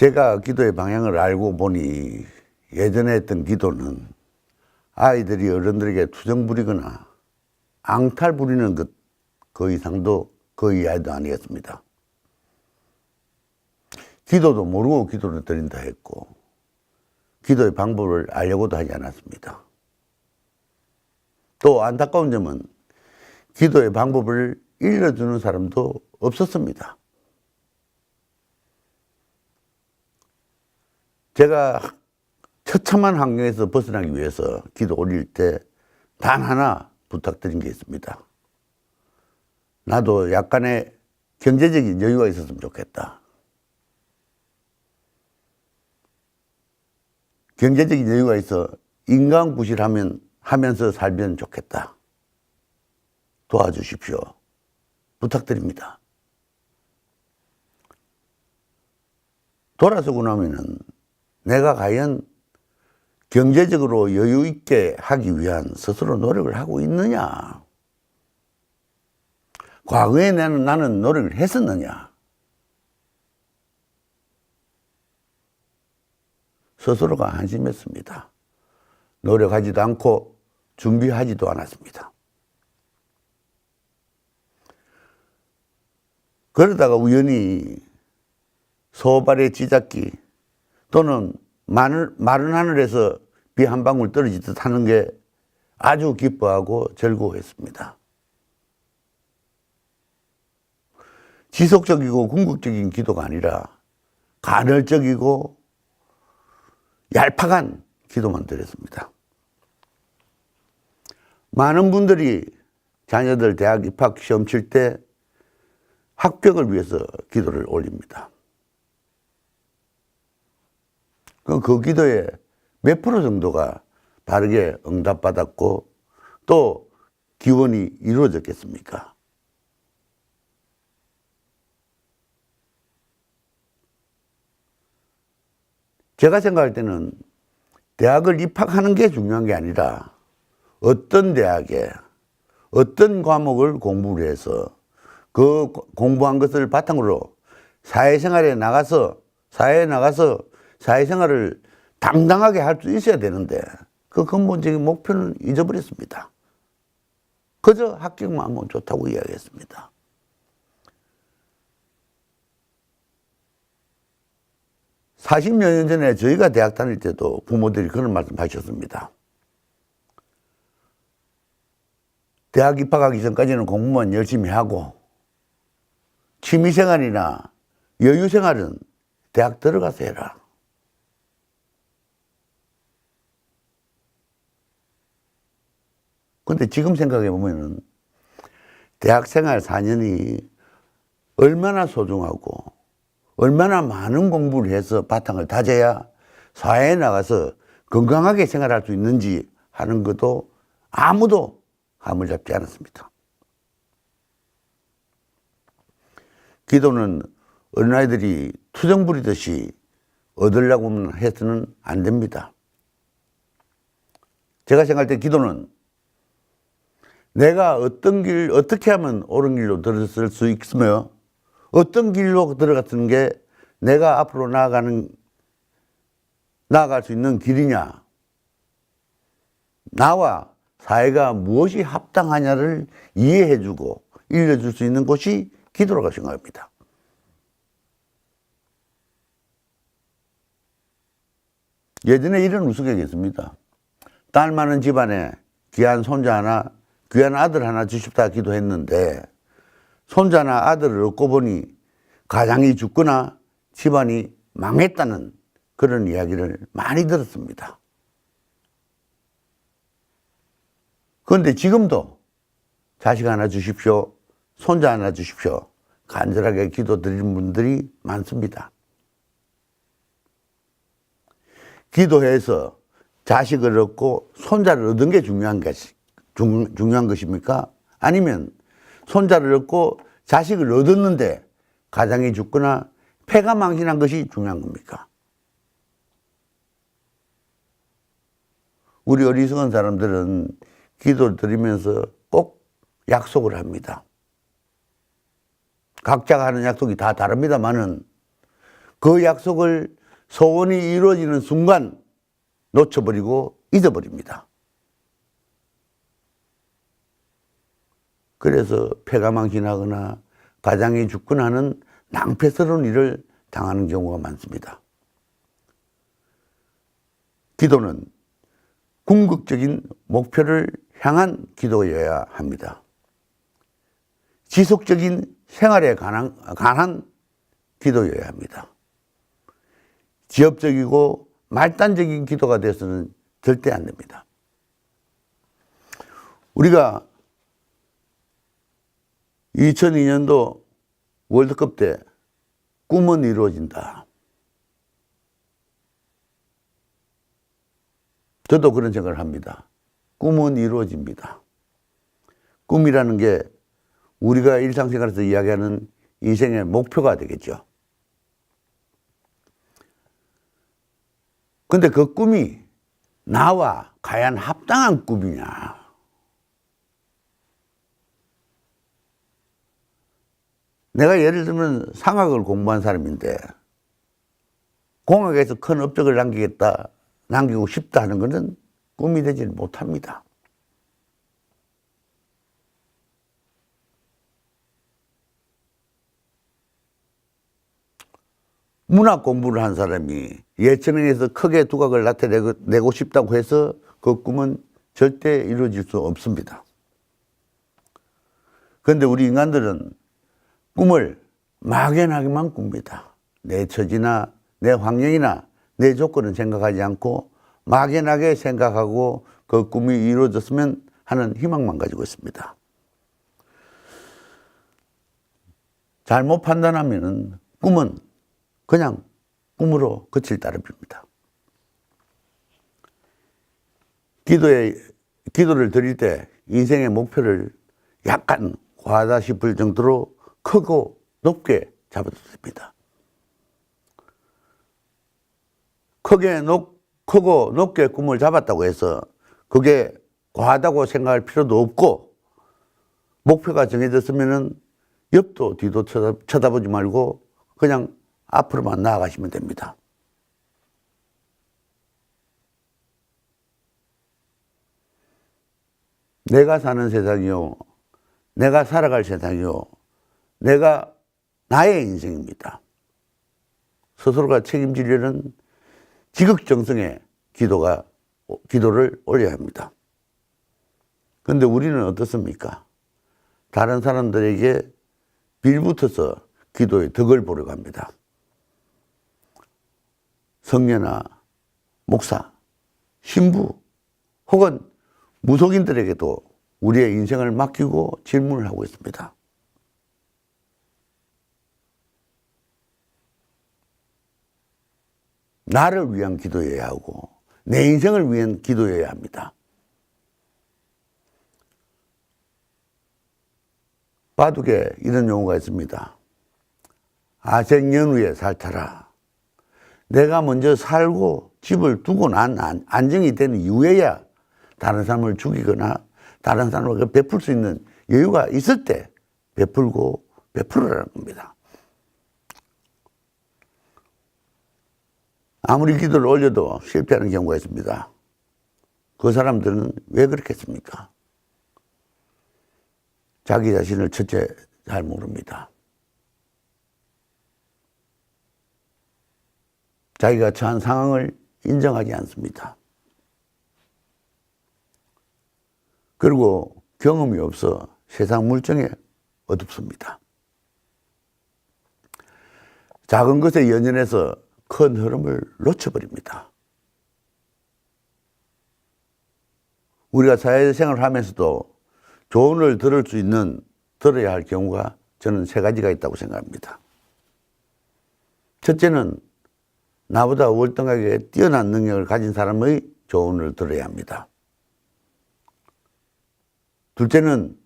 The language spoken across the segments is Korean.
제가 기도의 방향을 알고 보니 예전에 했던 기도는 아이들이 어른들에게 투정 부리거나 앙탈 부리는 것 그 이상도 그 이하도 아니었습니다. 기도도 모르고 기도를 드린다 했고 기도의 방법을 알려고도 하지 않았습니다. 또 안타까운 점은 기도의 방법을 일러주는 사람도 없었습니다. 제가 처참한 환경에서 벗어나기 위해서 기도 올릴 때 단 하나 부탁드린 게 있습니다. 나도 약간의 경제적인 여유가 있었으면 좋겠다. 경제적인 여유가 있어 인간구실하면서 살면 좋겠다. 도와주십시오. 부탁드립니다. 돌아서고 나면은 내가 과연 경제적으로 여유 있게 하기 위한 스스로 노력을 하고 있느냐? 과거에 나는 노력을 했었느냐? 스스로가 한심했습니다. 노력하지도 않고 준비하지도 않았습니다. 그러다가 우연히 소발의 쥐잡기 또는 마른 하늘에서 비 한 방울 떨어지듯 하는 게 아주 기뻐하고 즐거워했습니다. 지속적이고 궁극적인 기도가 아니라 간헐적이고 얄팍한 기도만 드렸습니다. 많은 분들이 자녀들 대학 입학 시험 칠 때 합격을 위해서 기도를 올립니다. 그 기도에 몇 프로 정도가 바르게 응답받았고 또 기원이 이루어졌겠습니까? 제가 생각할 때는 대학을 입학하는 게 중요한 게 아니라 어떤 대학에 어떤 과목을 공부를 해서 그 공부한 것을 바탕으로 사회에 나가서 사회생활을 당당하게 할 수 있어야 되는데 그 근본적인 목표는 잊어버렸습니다. 그저 합격만 하면 좋다고 이야기했습니다. (40여 년) 전에 저희가 대학 다닐 때도 부모들이 그런 말씀 하셨습니다. 대학 입학하기 전까지는 공부만 열심히 하고 취미생활이나 여유생활은 대학 들어가서 해라. 근데 지금 생각해 보면은 대학생활 4년이 얼마나 소중하고 얼마나 많은 공부를 해서 바탕을 다져야 사회에 나가서 건강하게 생활할 수 있는지 하는 것도 아무도 감을 잡지 않았습니다. 기도는 어린아이들이 투정 부리듯이 얻으려고 해서는 안 됩니다. 제가 생각할 때 기도는 내가 어떻게 하면 옳은 길로 들어설 수 있으며 어떤 길로 들어갔는 게 내가 앞으로 나아갈 수 있는 길이냐, 나와 사회가 무엇이 합당하냐를 이해해주고 일러줄 수 있는 곳이 기도라고 생각합니다. 예전에 이런 우스갯이 있습니다. 딸 많은 집안에 귀한 손자 하나, 귀한 아들 하나 주십다 기도했는데 손자나 아들을 얻고 보니 가장이 죽거나 집안이 망했다는 그런 이야기를 많이 들었습니다. 그런데 지금도 자식 하나 주십시오, 손자 하나 주십시오 간절하게 기도드리는 분들이 많습니다. 기도해서 자식을 얻고 손자를 얻은 게 중요한 것입니까? 아니면 손자를 얻고 자식을 얻었는데 가장이 죽거나 폐가 망신한 것이 중요한 겁니까? 우리 어리석은 사람들은 기도를 드리면서 꼭 약속을 합니다. 각자가 하는 약속이 다 다릅니다만은 그 약속을 소원이 이루어지는 순간 놓쳐버리고 잊어버립니다. 그래서 폐가망신하거나 가장이 죽거나 하는 낭패스러운 일을 당하는 경우가 많습니다. 기도는 궁극적인 목표를 향한 기도여야 합니다. 지속적인 생활에 관한 기도여야 합니다. 지엽적이고 말단적인 기도가 돼서는 절대 안 됩니다. 우리가 2002년도 월드컵 때 꿈은 이루어진다. 저도 그런 생각을 합니다. 꿈은 이루어집니다. 꿈이라는 게 우리가 일상생활에서 이야기하는 인생의 목표가 되겠죠. 근데 그 꿈이 나와 과연 합당한 꿈이냐. 내가 예를 들면 상학을 공부한 사람인데 공학에서 큰 업적을 남기고 싶다 하는 것은 꿈이 되지 못합니다. 문학 공부를 한 사람이 예체능에서 크게 두각을 나타내고 싶다고 해서 그 꿈은 절대 이루어질 수 없습니다. 그런데 우리 인간들은 꿈을 막연하게만 꿉니다. 내 처지나 내 환경이나 내 조건은 생각하지 않고 막연하게 생각하고 그 꿈이 이루어졌으면 하는 희망만 가지고 있습니다. 잘못 판단하면 꿈은 그냥 꿈으로 그칠 따름입니다. 기도를 드릴 때 인생의 목표를 약간 과하다 싶을 정도로 크고 높게 잡아도 됩니다. 크고 높게 꿈을 잡았다고 해서 그게 과하다고 생각할 필요도 없고, 목표가 정해졌으면 옆도 뒤도 쳐다보지 말고 그냥 앞으로만 나아가시면 됩니다. 내가 사는 세상이요, 내가 살아갈 세상이요, 내가 나의 인생입니다. 스스로가 책임지려는 지극정성의 기도를 올려야 합니다. 그런데 우리는 어떻습니까? 다른 사람들에게 빌붙어서 기도의 덕을 보려고 합니다. 성녀나 목사, 신부 혹은 무속인들에게도 우리의 인생을 맡기고 질문을 하고 있습니다. 나를 위한 기도여야 하고 내 인생을 위한 기도여야 합니다. 바둑에 이런 용어가 있습니다. 아생연후에 살타라. 내가 먼저 살고 집을 두고 난 안정이 되는 이후에야 다른 사람을 죽이거나 다른 사람을 베풀 수 있는 여유가 있을 때 베풀으라는 겁니다. 아무리 기도를 올려도 실패하는 경우가 있습니다. 그 사람들은 왜 그렇겠습니까? 자기 자신을 첫째 잘 모릅니다. 자기가 처한 상황을 인정하지 않습니다. 그리고 경험이 없어 세상 물정에 어둡습니다. 작은 것에 연연해서 큰 흐름을 놓쳐버립니다. 우리가 사회생활을 하면서도 조언을 들어야 할 경우가 저는 세 가지가 있다고 생각합니다. 첫째는 나보다 월등하게 뛰어난 능력을 가진 사람의 조언을 들어야 합니다. 둘째는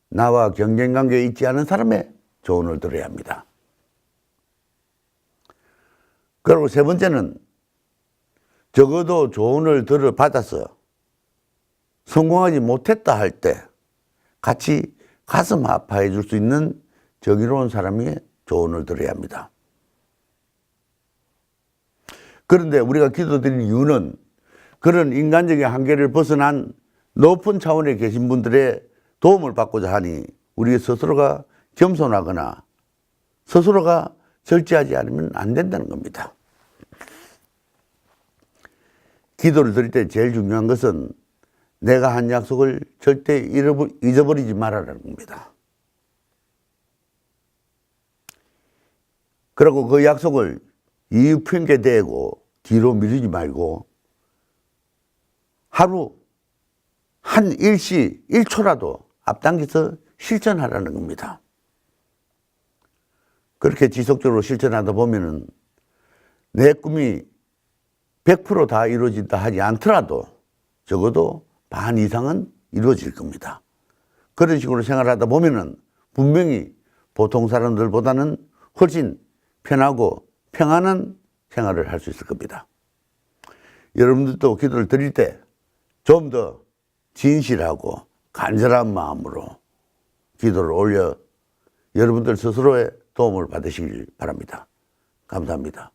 나와 경쟁관계에 있지 않은 사람의 조언을 들어야 합니다. 그리고 세 번째는 적어도 조언을 받아서 성공하지 못했다 할 때 같이 가슴 아파해 줄 수 있는 정의로운 사람의 조언을 들어야 합니다. 그런데 우리가 기도드리는 이유는 그런 인간적인 한계를 벗어난 높은 차원에 계신 분들의 도움을 받고자 하니 우리 스스로가 겸손하거나 스스로가 절제하지 않으면 안 된다는 겁니다. 기도를 드릴 때 제일 중요한 것은 내가 한 약속을 절대 잊어버리지 말아라는 겁니다. 그리고 그 약속을 이유 핑계 대고 뒤로 미루지 말고 하루 한 일시 1초라도 앞당겨서 실천하라는 겁니다. 그렇게 지속적으로 실천하다 보면은 내 꿈이 100% 다 이루어진다 하지 않더라도 적어도 반 이상은 이루어질 겁니다. 그런 식으로 생활하다 보면은 분명히 보통 사람들보다는 훨씬 편하고 평안한 생활을 할 수 있을 겁니다. 여러분들도 기도를 드릴 때 좀 더 진실하고 간절한 마음으로 기도를 올려 여러분들 스스로의 도움을 받으시길 바랍니다. 감사합니다.